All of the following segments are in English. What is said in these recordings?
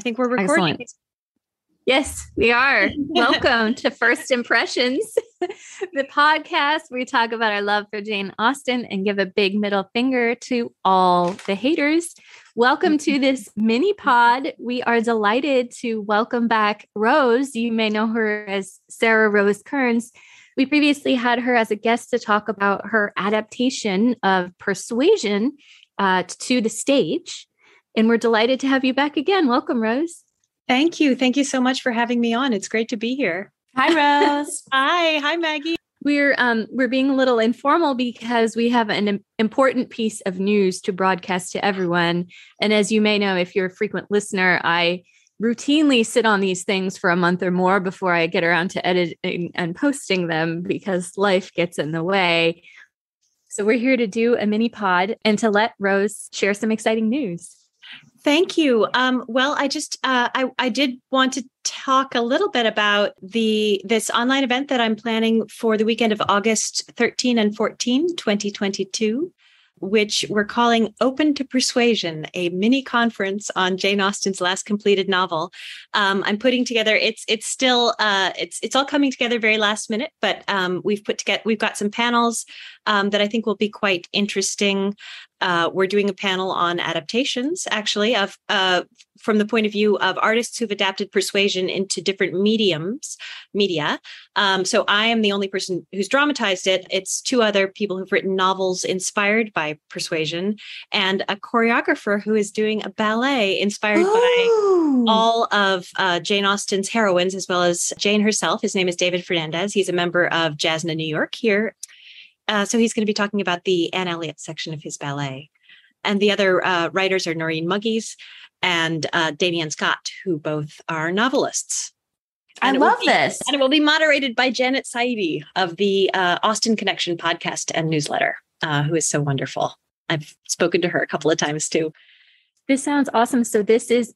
think we're recording. Excellent. Yes, we are. Welcome to First Impressions, the podcast where we talk about our love for Jane Austen and give a big middle finger to all the haters. Welcome to this Minipod. We are delighted to welcome back Rose. You may know her as Sarah Rose Kearns. We previously had her as a guest to talk about her adaptation of Persuasion to the stage. And we're delighted to have you back again. Welcome, Rose. Thank you. Thank you so much for having me on. It's great to be here. Hi, Rose. Hi, Maggie. We're being a little informal because we have an important piece of news to broadcast to everyone. And as you may know, if you're a frequent listener, I routinely sit on these things for a month or more before I get around to editing and posting them because life gets in the way. So we're here to do a mini pod and to let Rose share some exciting news. Thank you. Well, I did want to talk a little bit about this online event that I'm planning for the weekend of August 13 and 14, 2022, which we're calling Open to Persuasion, a mini conference on Jane Austen's last completed novel. I'm putting together, it's all coming together very last minute, but we've got some panels that I think will be quite interesting. We're doing a panel on adaptations, actually, of from the point of view of artists who've adapted Persuasion into different media. So I am the only person who's dramatized it. It's two other people who've written novels inspired by Persuasion, and a choreographer who is doing a ballet inspired by all of Jane Austen's heroines, as well as Jane herself. His name is David Fernandez. He's a member of Jasna New York here. So he's going to be talking about the Anne Elliot section of his ballet. And the other writers are Noreen Mughees and Damianne Scott, who both are novelists. I love this. And it will be moderated by Janet Saidi of the Austen Connection podcast and newsletter, who is so wonderful. I've spoken to her a couple of times too. This sounds awesome. So this is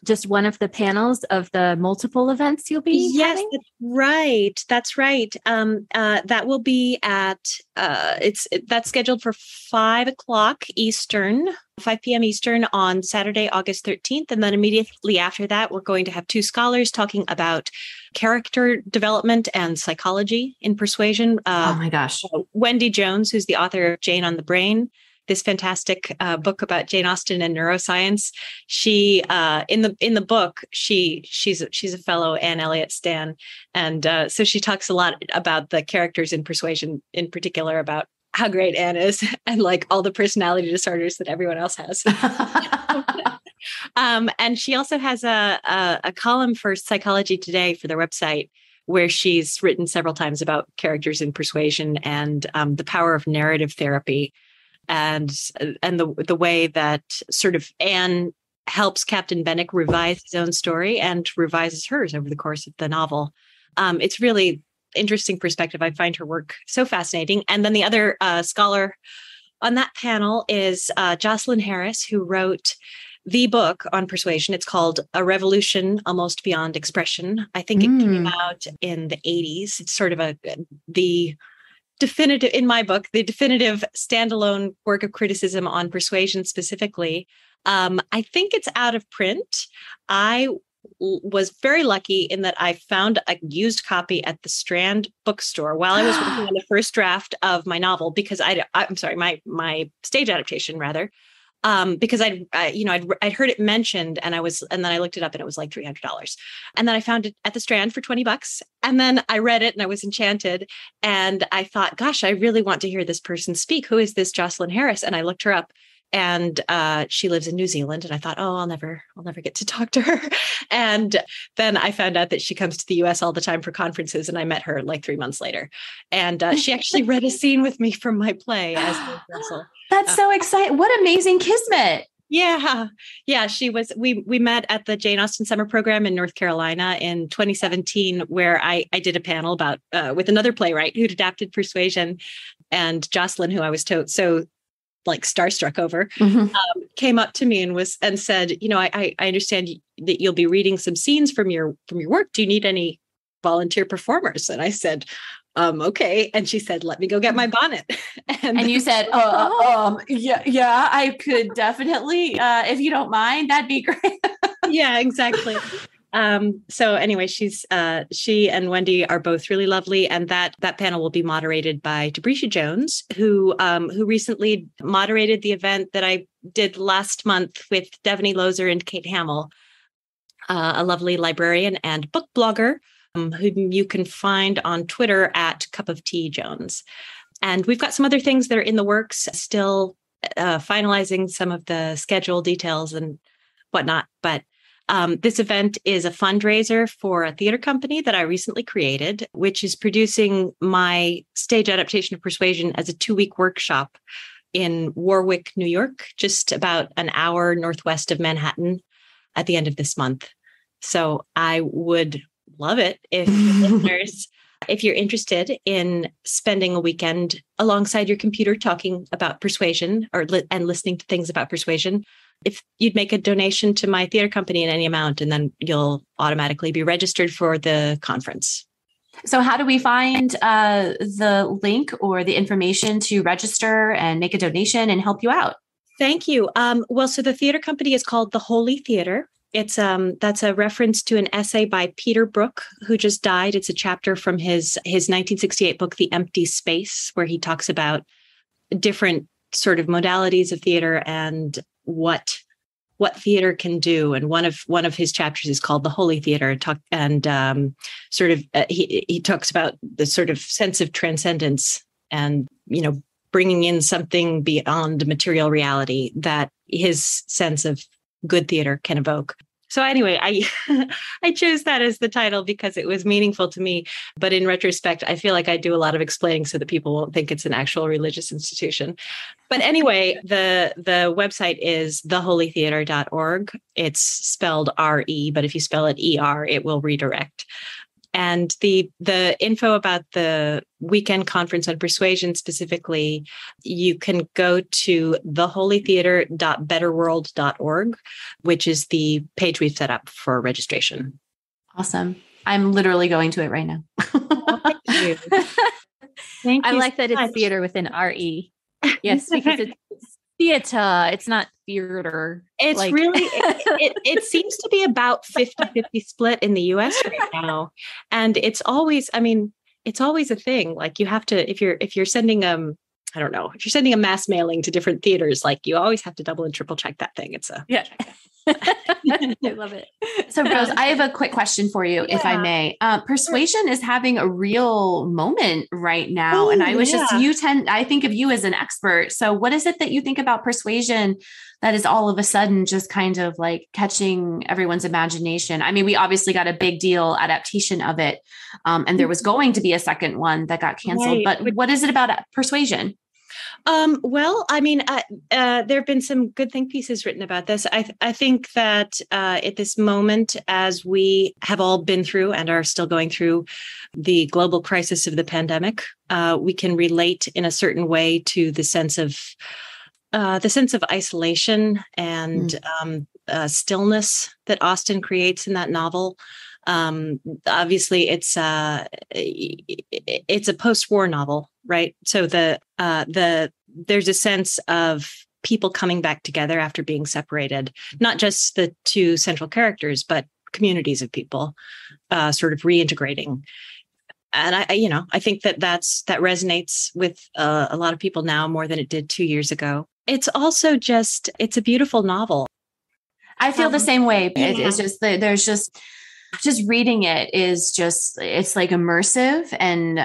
just one of the panels of the multiple events you'll be having? Yes, that's right. That will be at, that's scheduled for 5 p.m. Eastern on Saturday, August 13th. And then immediately after that, we're going to have 2 scholars talking about character development and psychology in Persuasion. Oh my gosh. Wendy Jones, who's the author of Jane on the Brain, this fantastic book about Jane Austen and neuroscience. She in the book she's a fellow Anne Elliot stan, and so she talks a lot about the characters in Persuasion, in particular about how great Anne is and like all the personality disorders that everyone else has. And she also has a column for Psychology Today for their website, where she's written several times about characters in Persuasion and the power of narrative therapy. And the way that sort of Anne helps Captain Benwick revise his own story and revises hers over the course of the novel. It's really interesting perspective. I find her work so fascinating. And then the other scholar on that panel is Jocelyn Harris, who wrote the book on Persuasion. It's called A Revolution Almost Beyond Expression. I think it came out in the 80s. It's sort of the definitive, in my book, the definitive standalone work of criticism on Persuasion specifically. I think it's out of print. I was very lucky in that I found a used copy at the Strand bookstore while I was working on the first draft of my novel, because my stage adaptation rather. Because I'd heard it mentioned, and then I looked it up and it was like $300. And then I found it at the Strand for $20. And then I read it and I was enchanted. And I thought, gosh, I really want to hear this person speak. Who is this Jocelyn Harris? And I looked her up, and she lives in New Zealand. And I thought, I'll never get to talk to her. And then I found out that she comes to the US all the time for conferences. And I met her like 3 months later. And she actually read a scene with me from my play as Russell. That's so exciting. What amazing kismet. Yeah. She was, we met at the Jane Austen summer program in North Carolina in 2017, where I did a panel about, with another playwright who'd adapted Persuasion, and Jocelyn, who I was so like starstruck over, came up to me and said, I understand that you'll be reading some scenes from your work. Do you need any volunteer performers? And I said, okay. And she said, let me go get my bonnet. And you said, yeah, I could definitely, if you don't mind, that'd be great. Yeah, exactly. So anyway, she and Wendy are both really lovely, and that panel will be moderated by Tabrizia Jones, who recently moderated the event that I did last month with Devaney Lozer and Kate Hamill, a lovely librarian and book blogger, whom you can find on Twitter at Cup of Tea Jones. And we've got some other things that are in the works, still finalizing some of the schedule details and whatnot, but this event is a fundraiser for a theater company that I recently created, which is producing my stage adaptation of Persuasion as a 2-week workshop in Warwick, New York, just about an hour northwest of Manhattan at the end of this month. So I would love it if listeners, if you're interested in spending a weekend alongside your computer talking about persuasion and listening to things about persuasion, if you'd make a donation to my theater company in any amount, and then you'll automatically be registered for the conference. So how do we find the link or the information to register and make a donation and help you out? Thank you. Well, so the theater company is called The Holy Theater. It's that's a reference to an essay by Peter Brook, who just died. It's a chapter from his 1968 book, The Empty Space, where he talks about different sort of modalities of theater and what theater can do. And one of his chapters is called The Holy Theater, he talks about the sort of sense of transcendence and, bringing in something beyond material reality that his sense of good theater can evoke. So anyway, I chose that as the title because it was meaningful to me. But in retrospect, I feel like I do a lot of explaining so that people won't think it's an actual religious institution. But anyway, the website is theholytheater.org. It's spelled R-E, but if you spell it E-R, it will redirect. And the info about the weekend conference on persuasion specifically, you can go to theholytheater.betterworld.org, which is the page we've set up for registration. Awesome. I'm literally going to it right now. Oh, thank you. Thank I you like that it's theater with an R-E. Yes, because it's theater. It's not theater. It's really, it seems to be about 50-50 split in the US right now. And it's always a thing. Like you have to, if you're sending, I don't know, if you're sending a mass mailing to different theaters, like you always have to double and triple check that thing. Yeah. I love it. So Rose, I have a quick question for you, if I may. Persuasion is having a real moment right now. And I was I think of you as an expert. So what is it that you think about persuasion that is all of a sudden just kind of like catching everyone's imagination? I mean, we obviously got a big deal adaptation of it. And there was going to be a second one that got canceled. Right. But what is it about persuasion? Well, I mean, there have been some good think pieces written about this. I think that at this moment, as we have all been through and are still going through the global crisis of the pandemic, we can relate in a certain way to the sense of isolation and stillness that Austen creates in that novel. Obviously, it's a post-war novel, right? So there's a sense of people coming back together after being separated, not just the two central characters, but communities of people sort of reintegrating. And I think that resonates with a lot of people now more than it did 2 years ago. It's also it's a beautiful novel. I feel the same way. It's just there's just reading it is it's like immersive, and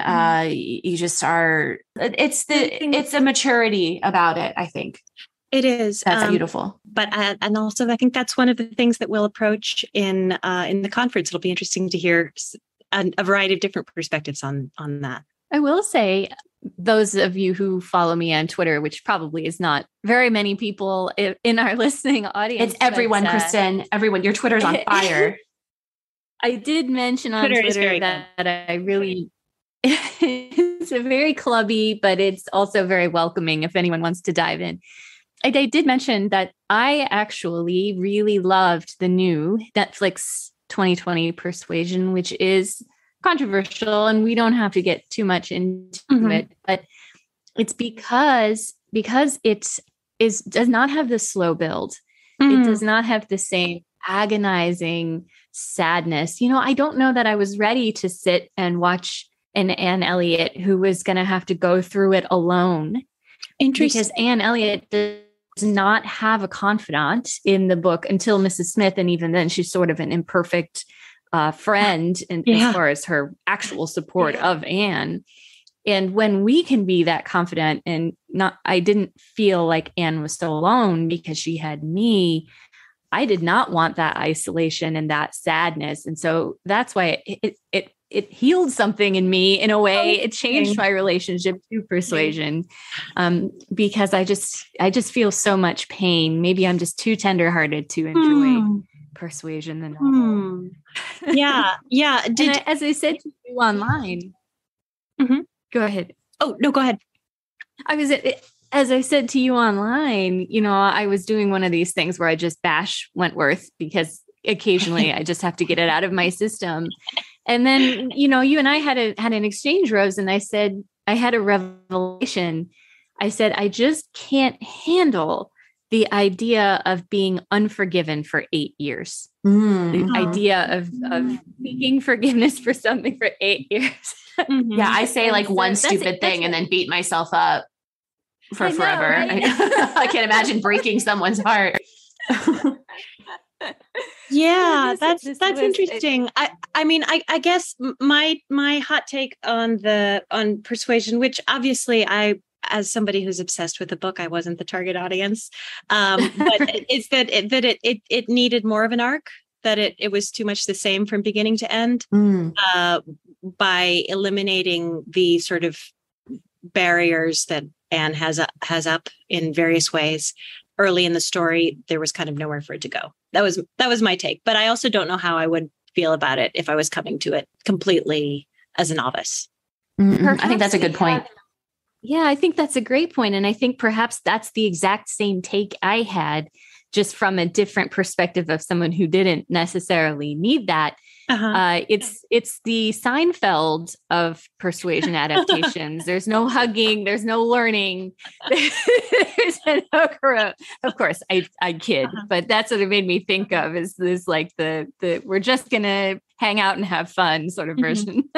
you just are, it's a maturity about it. I think it is. That's beautiful. But, and also I think that's one of the things that we'll approach in the conference. It'll be interesting to hear a variety of different perspectives on that. I will say, those of you who follow me on Twitter, which probably is not very many people in our listening audience. It's everyone, Kristen, everyone, your Twitter's on fire. I did mention on Twitter that I really, it's a very clubby, but it's also very welcoming if anyone wants to dive in. I did mention that I actually really loved the new Netflix 2020 Persuasion, which is controversial, and we don't have to get too much into it, but it's because it does not have the slow build. It does not have the same agonizing sadness. I don't know that I was ready to sit and watch an Anne Elliot who was going to have to go through it alone. Interesting. Because Anne Elliot does not have a confidant in the book until Mrs. Smith. And even then she's sort of an imperfect friend as far as her actual support of Anne. And when we can be that confident and I didn't feel like Anne was so alone because she had me. I did not want that isolation and that sadness. And so that's why it healed something in me in a way. It changed my relationship to Persuasion because I just feel so much pain. Maybe I'm just too tenderhearted to enjoy Persuasion the novel. Yeah. As I said to you online, go ahead. Oh, no, go ahead. As I said to you online, I was doing one of these things where I just bash Wentworth because occasionally I just have to get it out of my system. And then, you and I had an exchange, Rose, and I said, I had a revelation. I said, I just can't handle the idea of being unforgiven for 8 years. The idea of seeking forgiveness for something for 8 years. Yeah, I say like one stupid thing and then beat myself up for forever. Right? I can't imagine breaking someone's heart. Yeah, that's interesting. I guess my hot take on Persuasion, which obviously as somebody who's obsessed with the book, I wasn't the target audience. But it's that it needed more of an arc, that it was too much the same from beginning to end, by eliminating the sort of barriers that Anne has up in various ways. Early in the story, there was kind of nowhere for it to go. That was my take. But I also don't know how I would feel about it if I was coming to it completely as a novice. I think that's a good point. Yeah, I think that's a great point. And I think perhaps that's the exact same take I had, just from a different perspective of someone who didn't necessarily need that. It's the Seinfeld of Persuasion adaptations. There's no hugging. There's no learning. There's no growth. Of course, I kid, but that's what it made me think of, is like the we're just going to hang out and have fun sort of version.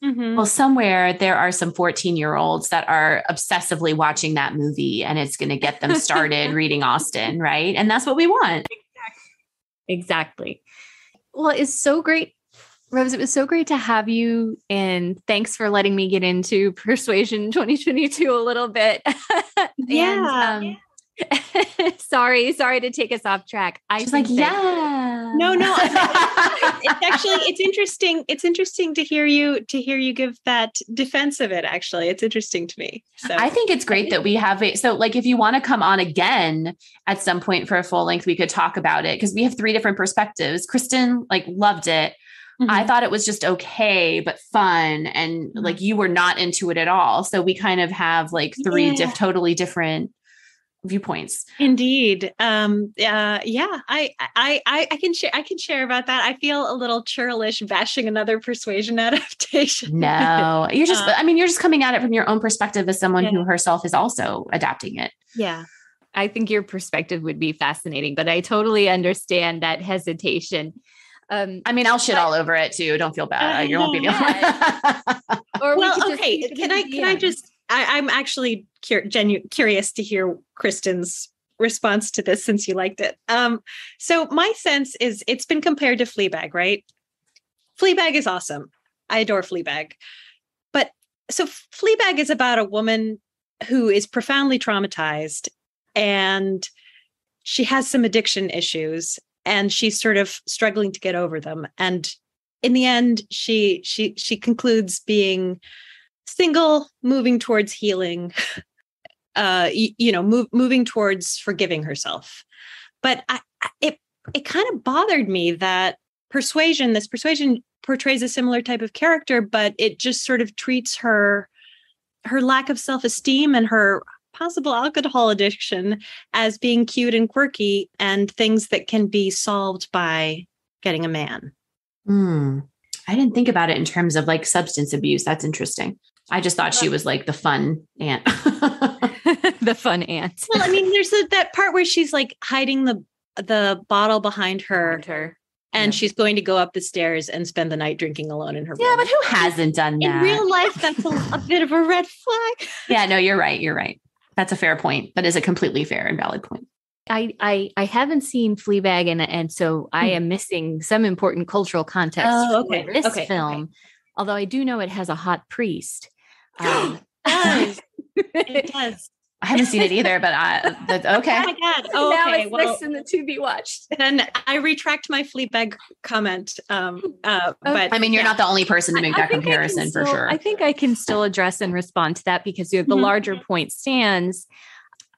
Well, somewhere there are some 14-year-olds that are obsessively watching that movie, and it's going to get them started reading Austen, right? And that's what we want. Exactly. Well, it's so great, Rose. It was so great to have you, and thanks for letting me get into Persuasion 2022 a little bit. Sorry to take us off track. She's like, no. It's interesting. It's interesting to hear you give that defense of it. Actually, it's interesting to me. So I think it's great that we have it. So like, if you want to come on again at some point for a full length, we could talk about it, because we have 3 different perspectives. Kristen loved it. I thought it was just okay, but fun. And like, you were not into it at all. So we kind of have like 3 totally different viewpoints. Indeed. I can share about that. I feel a little churlish bashing another Persuasion adaptation. No, you're just coming at it from your own perspective as someone who herself is also adapting it. Yeah. I think your perspective would be fascinating, but I totally understand that hesitation. I'll shit all over it too. Don't feel bad. You won't be the only. I'm actually curious to hear Kristen's response to this, since you liked it. So my sense is it's been compared to Fleabag, right? Fleabag is awesome. I adore Fleabag. But so Fleabag is about a woman who is profoundly traumatized, and she has some addiction issues, and she's sort of struggling to get over them. And in the end, she concludes being single, moving towards healing, moving towards forgiving herself. But it kind of bothered me that Persuasion portrays a similar type of character, but it just sort of treats her lack of self-esteem and her possible alcohol addiction as being cute and quirky and things that can be solved by getting a man. I didn't think about it in terms of like substance abuse. That's interesting. I just thought she was like the fun aunt. The fun aunt. Well, there's that part where she's like hiding the the bottle behind her. And Yeah. she's going to go up the stairs and spend the night drinking alone in her room. Yeah, but who hasn't done that? In real life, that's a bit of a red flag. Yeah, no, you're right. You're right. That's a fair point, but is a completely fair and valid point. I haven't seen Fleabag, and so I am missing some important cultural context for this film. Although I do know it has a hot priest. It does. It does. I haven't seen it either, but that's okay. Oh my God. Oh, now okay. it's next in the to be watched. Then I retract my Fleabag comment. But I mean, you're not the only person to make that comparison for sure. I think I can still address and respond to that because the larger point stands.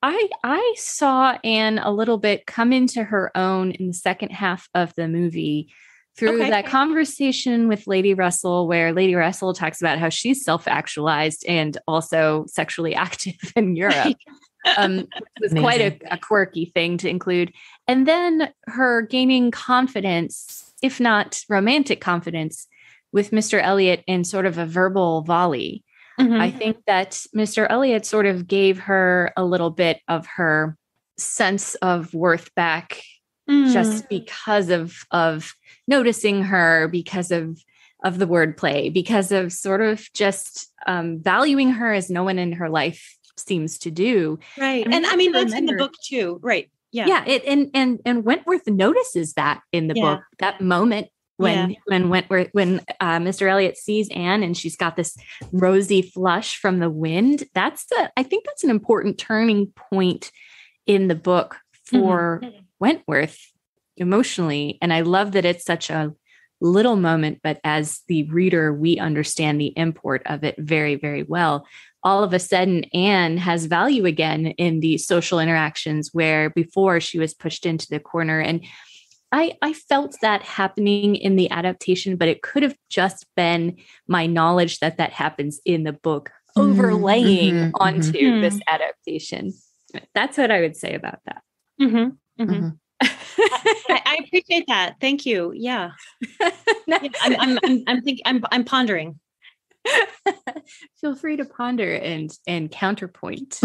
I saw Anne a little bit come into her own in the second half of the movie through that conversation with Lady Russell, where Lady Russell talks about how she's self-actualized and also sexually active in Europe. It was quite a quirky thing to include. And then her gaining confidence, if not romantic confidence, with Mr. Elliot in sort of a verbal volley. I think that Mr. Elliot sort of gave her a little bit of her sense of worth back just because of noticing her, because of the wordplay, because of sort of just valuing her as no one in her life seems to do. Right. And I mean, that's in the book too. Right. Yeah. Yeah. And Wentworth notices that in the book, that moment when Mr. Elliot sees Anne and she's got this rosy flush from the wind. I think that's an important turning point in the book for Wentworth emotionally. And I love that it's such a little moment, but as the reader, we understand the import of it very, very well. All of a sudden, Anne has value again in the social interactions where before she was pushed into the corner. And I felt that happening in the adaptation, but it could have just been my knowledge that happens in the book overlaying onto this adaptation. That's what I would say about that. I appreciate that. Thank you. Yeah. I'm pondering. Feel free to ponder and counterpoint.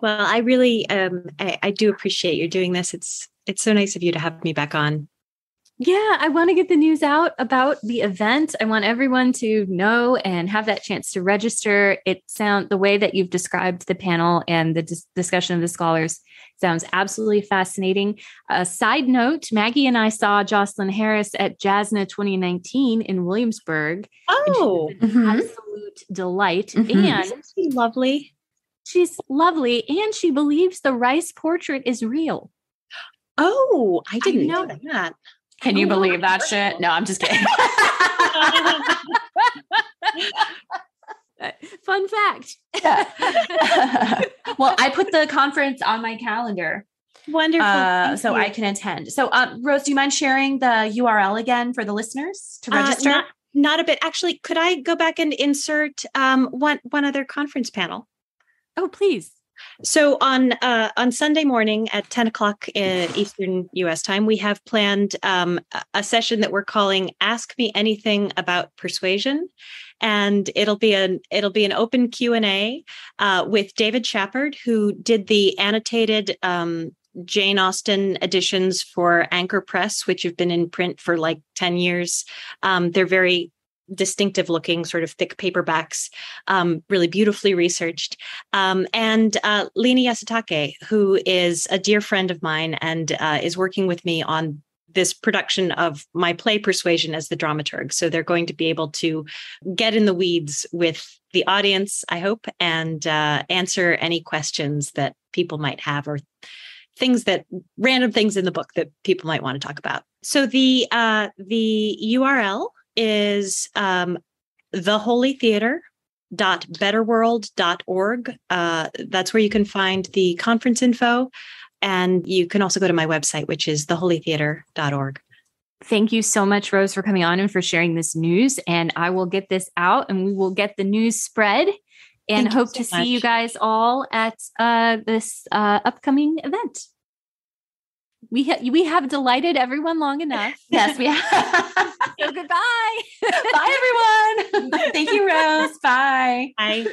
Well, I really, I do appreciate you doing this. It's so nice of you to have me back on. Yeah, I want to get the news out about the event. I want everyone to know and have that chance to register. The way that you've described the panel and the discussion of the scholars sounds absolutely fascinating. A side note, Maggie and I saw Jocelyn Harris at JASNA 2019 in Williamsburg. Oh, and she was an absolute delight. And she's lovely. She's lovely. And she believes the Rice portrait is real. Oh, I didn't know that. Can you believe that shit? No, I'm just kidding. Fun fact. Yeah. Well, I put the conference on my calendar. Wonderful. So I can attend. So Rose, do you mind sharing the URL again for the listeners to register? Not a bit. Actually, could I go back and insert one other conference panel? Oh, please. So on Sunday morning at 10 o'clock Eastern U.S. time, we have planned a session that we're calling "Ask Me Anything About Persuasion," and it'll be an open Q&A with David Shapard, who did the annotated Jane Austen editions for Anchor Press, which have been in print for like 10 years. They're very distinctive looking, sort of thick paperbacks, really beautifully researched. And Lena Yasutake, who is a dear friend of mine and is working with me on this production of my play Persuasion as the dramaturg. So they're going to be able to get in the weeds with the audience, I hope, and answer any questions that people might have or random things in the book that people might want to talk about. So the URL is theholytheater.betterworld.org. That's where you can find the conference info. And you can also go to my website, which is theholytheater.org. Thank you so much, Rose, for coming on and for sharing this news. And I will get this out and we will get the news spread and hope to see you guys all at this upcoming event. We have delighted everyone long enough. Yes, we have. So goodbye. Bye, everyone. Thank you, Rose. Bye. Bye.